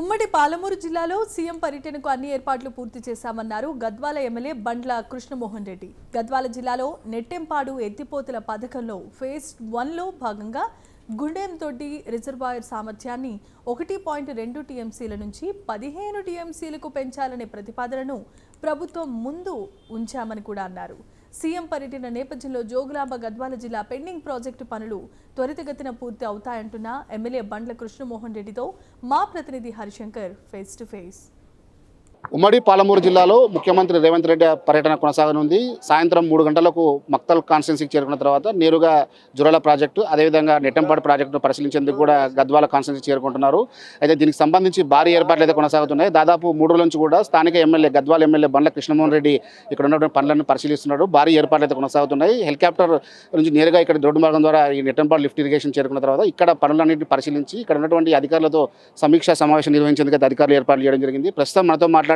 ఉమ్మడి పాలమూరు జిల్లాలో సీఎం పర్యటనకు అన్ని ఏర్పాట్లు పూర్తి చేశామన్నారు గద్వాల ఎమ్మెల్యే బండ్ల కృష్ణమోహన్ రెడ్డి. గద్వాల జిల్లాలో నెట్టెంపాడు ఎత్తిపోతల పథకంలో ఫేజ్ 1లో భాగంగా గుండెంతోటి రిజర్వాయర్ సామర్థ్యాన్ని 1.2 టీఎంసీల నుంచి 15 టీఎంసీలకు పెంచాలనే ప్రతిపాదనను ప్రభుత్వం ముందు ఉంచామని కూడా అన్నారు. సీఎం పర్యటన నేపథ్యంలో జోగులాంబ గద్వాల జిల్లా పెండింగ్ ప్రాజెక్టు పనులు త్వరితగతిన పూర్తి అవుతాయంటున్న ఎమ్మెల్యే బండ్ల కృష్ణమోహన్ రెడ్డితో మా ప్రతినిధి హరిశంకర్ ఫేస్ టు ఫేస్. ఉమ్మడి పాలమూరు జిల్లాలో ముఖ్యమంత్రి రేవంత్ రెడ్డి పర్యటన కొనసాగనుంది. సాయంత్రం 3 గంటలకు మక్తల్ కాన్స్టిట్యున్సీకి చేరుకున్న తర్వాత నేరుగా జురాల ప్రాజెక్టు అదేవిధంగా నెట్టంపాడు ప్రాజెక్టును పరిశీలించేందుకు కూడా గద్వాల కాన్స్టిట్యున్సీకి చేరుకుంటున్నారు. అయితే దీనికి సంబంధించి భారీ ఏర్పాట్లు అయితే కొనసాగుతున్నాయి. దాదాపు 3 రోజుల నుంచి కూడా స్థానిక ఎమ్మెల్యే గద్వాల ఎమ్మెల్యే బండ్ల కృష్ణమోహన్ రెడ్డి ఇక్కడ ఉన్నటువంటి పనులను పరిశీలిస్తున్నాడు. భారీ ఏర్పాట్లు అయితే కొనసాగుతున్నాయి. హెలికాప్టర్ నుంచి నేరుగా ఇక్కడ రోడ్డు మార్గం ద్వారా ఈ నెట్టంపాడు లిఫ్ట్ ఇరిగేషన్ చేరుకున్న తర్వాత ఇక్కడ పనులన్నింటినీ పరిశీలించి ఇక్కడ ఉన్నటువంటి అధికారులతో సమీక్షా సమావేశం నిర్వహించేందుకు అధికారులు ఏర్పాట్లు చేయడం జరిగింది. ప్రస్తుతం మనతో మాట్లాడడానికి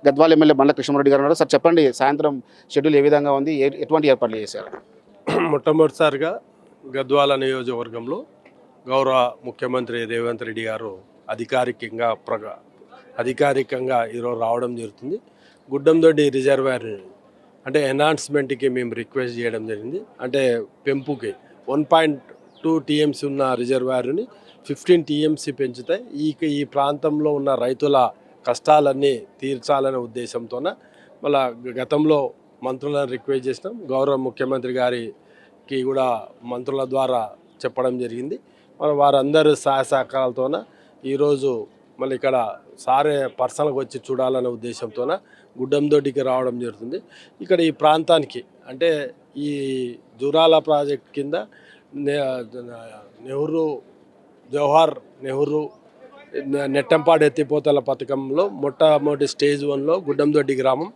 గద్వాల ఎమ్మెల్యే బండ్ల కృష్ణమోహన్ గారు ఉన్నారు. సార్ చెప్పండి, సాయంత్రం షెడ్యూల్ ఏ విధంగా ఉంది, ఎటువంటి ఏర్పాట్లు చేశారు? మొట్టమొదటిసారిగా గద్వాల నియోజకవర్గంలో గౌరవ ముఖ్యమంత్రి రేవంత్ రెడ్డి గారు అధికారికంగా ఈరోజు రావడం జరుగుతుంది. గుడ్డందొడ్డి రిజర్వాయర్ అంటే ఎన్హాన్స్మెంట్కి మేము రిక్వెస్ట్ చేయడం జరిగింది. అంటే పెంపుకి 1.2 టీఎంసీ ఉన్న రిజర్వాయర్ని 15 టీఎంసీ పెంచుతాయి. ఈ ప్రాంతంలో ఉన్న రైతుల కష్టాలన్నీ తీర్చాలనే ఉద్దేశంతోన మళ్ళా గతంలో మంత్రులను రిక్వెస్ట్ చేసినాం. గౌరవ ముఖ్యమంత్రి గారికి కూడా మంత్రుల ద్వారా చెప్పడం జరిగింది. మరి వారందరూ సహాయ సహకారాలతోన ఈరోజు మళ్ళీ ఇక్కడ సారే పర్సనల్గా వచ్చి చూడాలనే ఉద్దేశంతోన గుడ్డందొడ్డికి రావడం జరుగుతుంది. ఇక్కడ ఈ ప్రాంతానికి అంటే ఈ జురాల ప్రాజెక్ట్ కింద జవహర్ నెహ్రూ నెట్టంపాడు ఎత్తిపోతల పథకంలో మొట్టమొదటి స్టేజ్ 1లో గుడ్డందొడ్డి గ్రామం.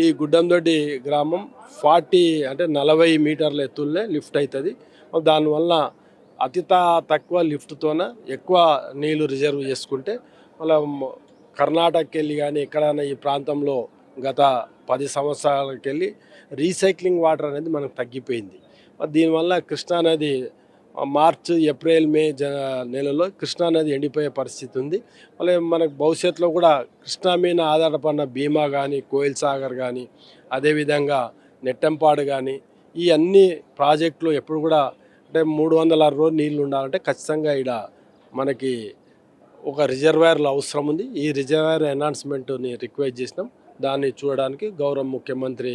ఈ గుడ్డందొడ్డి గ్రామం 40 మీటర్ల ఎత్తులనే లిఫ్ట్ అవుతుంది. దానివల్ల అతి తక్కువ లిఫ్ట్తోన ఎక్కువ నీళ్లు రిజర్వ్ చేసుకుంటే మళ్ళీ కర్ణాటకకి వెళ్ళి కానీ ఎక్కడైనా ఈ ప్రాంతంలో గత 10 సంవత్సరాలకి వెళ్ళి రీసైక్లింగ్ వాటర్ అనేది మనకు తగ్గిపోయింది. దీనివల్ల కృష్ణానది మార్చ్ ఏప్రిల్ మే నెలలో కృష్ణానది ఎండిపోయే పరిస్థితి ఉంది. మళ్ళీ మనకు భవిష్యత్తులో కూడా కృష్ణా మీద ఆధారపడిన భీమా కానీ, కోయిల్ సాగర్ కానీ, అదేవిధంగా నెట్టంపాడు కానీ ఈ అన్ని ప్రాజెక్టులు ఎప్పుడు కూడా అంటే 360 రోజులు నీళ్ళు ఉండాలంటే ఖచ్చితంగా ఇక్కడ మనకి ఒక రిజర్వాయర్లు అవసరం ఉంది. ఈ రిజర్వాయర్ ఎన్హాన్స్మెంట్ని రిక్వెస్ట్ చేసినాం. దాన్ని చూడడానికి గౌరవ ముఖ్యమంత్రి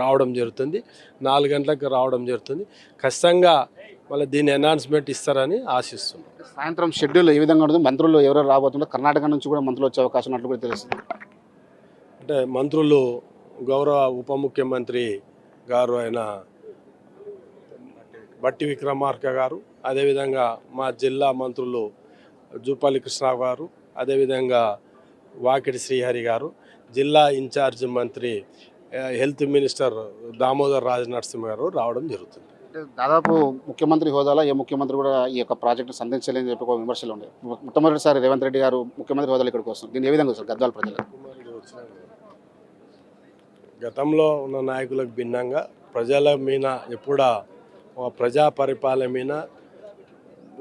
రావడం జరుగుతుంది. 4 గంటలకు రావడం జరుగుతుంది. ఖచ్చితంగా మళ్ళీ దీన్ని ఎన్హాన్స్మెంట్ ఇస్తారని ఆశిస్తున్నాం. సాయంత్రం షెడ్యూల్ ఏ విధంగా ఉంటుంది? మంత్రులు ఎవరెవరు రాబోతుందో కర్ణాటక నుంచి కూడా మంత్రులు వచ్చే అవకాశం ఉన్నట్లు కూడా తెలుస్తుంది. అంటే మంత్రులు గౌరవ ఉప ముఖ్యమంత్రి గారు అయిన బట్టి విక్రమార్క గారు, అదేవిధంగా మా జిల్లా మంత్రులు జూపల్లి కృష్ణ గారు, అదేవిధంగా వాకిటి శ్రీహరి గారు, జిల్లా ఇన్ఛార్జ్ మంత్రి హెల్త్ మినిస్టర్ దామోదర్ రాజనరసింహ గారు రావడం జరుగుతుంది. దాదాపు ముఖ్యమంత్రి హోదాలో ఏ ముఖ్యమంత్రి కూడా ఈ యొక్క ప్రాజెక్టు సంధించలేని చెప్పి ఒక విమర్శలు ఉన్నాయి. మొట్టమొదటిసారి రేవంత్ రెడ్డి గారు ముఖ్యమంత్రి హోదాలో ఇక్కడికి వస్తుంది. దీన్ని ఏ విధంగా వస్తారు గద్వాల ప్రజలు? గతంలో ఉన్న నాయకులకు భిన్నంగా ప్రజల మీద ఎప్పుడా ప్రజా పరిపాలన మీద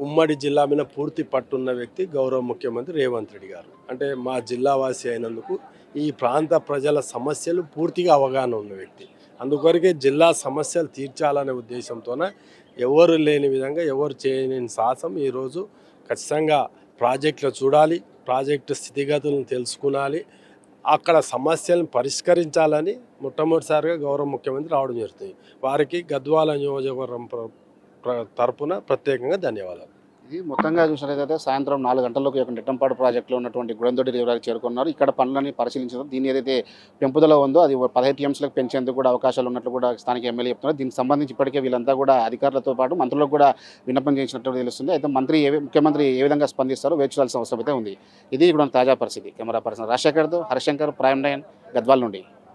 ఉమ్మడి జిల్లా మీద పూర్తి పట్టున్న వ్యక్తి గౌరవ ముఖ్యమంత్రి రేవంత్ రెడ్డి గారు. అంటే మా జిల్లావాసి అయినందుకు ఈ ప్రాంత ప్రజల సమస్యలు పూర్తిగా అవగాహన ఉన్న వ్యక్తి. అందుకొరకే జిల్లా సమస్యలు తీర్చాలనే ఉద్దేశంతోన ఎవరు లేని విధంగా ఎవరు చేయలేని సాహసం ఈరోజు ఖచ్చితంగా ప్రాజెక్టులు చూడాలి, ప్రాజెక్టు స్థితిగతులను తెలుసుకునాలి, అక్కడ సమస్యలను పరిష్కరించాలని మొట్టమొదటిసారిగా గౌరవ ముఖ్యమంత్రి రావడం జరుగుతుంది. వారికి గద్వాల నియోజకవర్గం తరపున ప్రత్యేకంగా ధన్యవాదాలు. ఇది మొత్తంగా చూసినట్లయితే సాయంత్రం 4 గంటలకు యొక్క నెట్టంపాడు ప్రాజెక్టులో ఉన్నటువంటి గుడందొడ్డి రిజర్వాయర్కి చేరుకున్నారు. ఇక్కడ పనులని పరిశీలించారు. దీన్ని ఏదైతే పెంపుదల ఉందో అది 15 టీఎంసీలకు పెంచేందుకు కూడా అవకాశాలు ఉన్నట్లు కూడా స్థానిక ఎమ్మెల్యే చెప్తున్నారు. దీనికి సంబంధించి ఇప్పటికే వీళ్ళంతా కూడా అధికారులతో పాటు మంత్రులకు కూడా విన్నపం చేసినట్టు తెలుస్తుంది. అయితే ముఖ్యమంత్రి ఏ విధంగా స్పందిస్తారో వేచి చూడాల్సిన అవసరం అయితే ఉంది. ఇది ఇప్పుడు తాజా పరిస్థితి. కెమెరా పర్సన్ రాజశేఖర్తో హరిశంకర్, ప్రైమ్ 9 గద్వాల నుండి.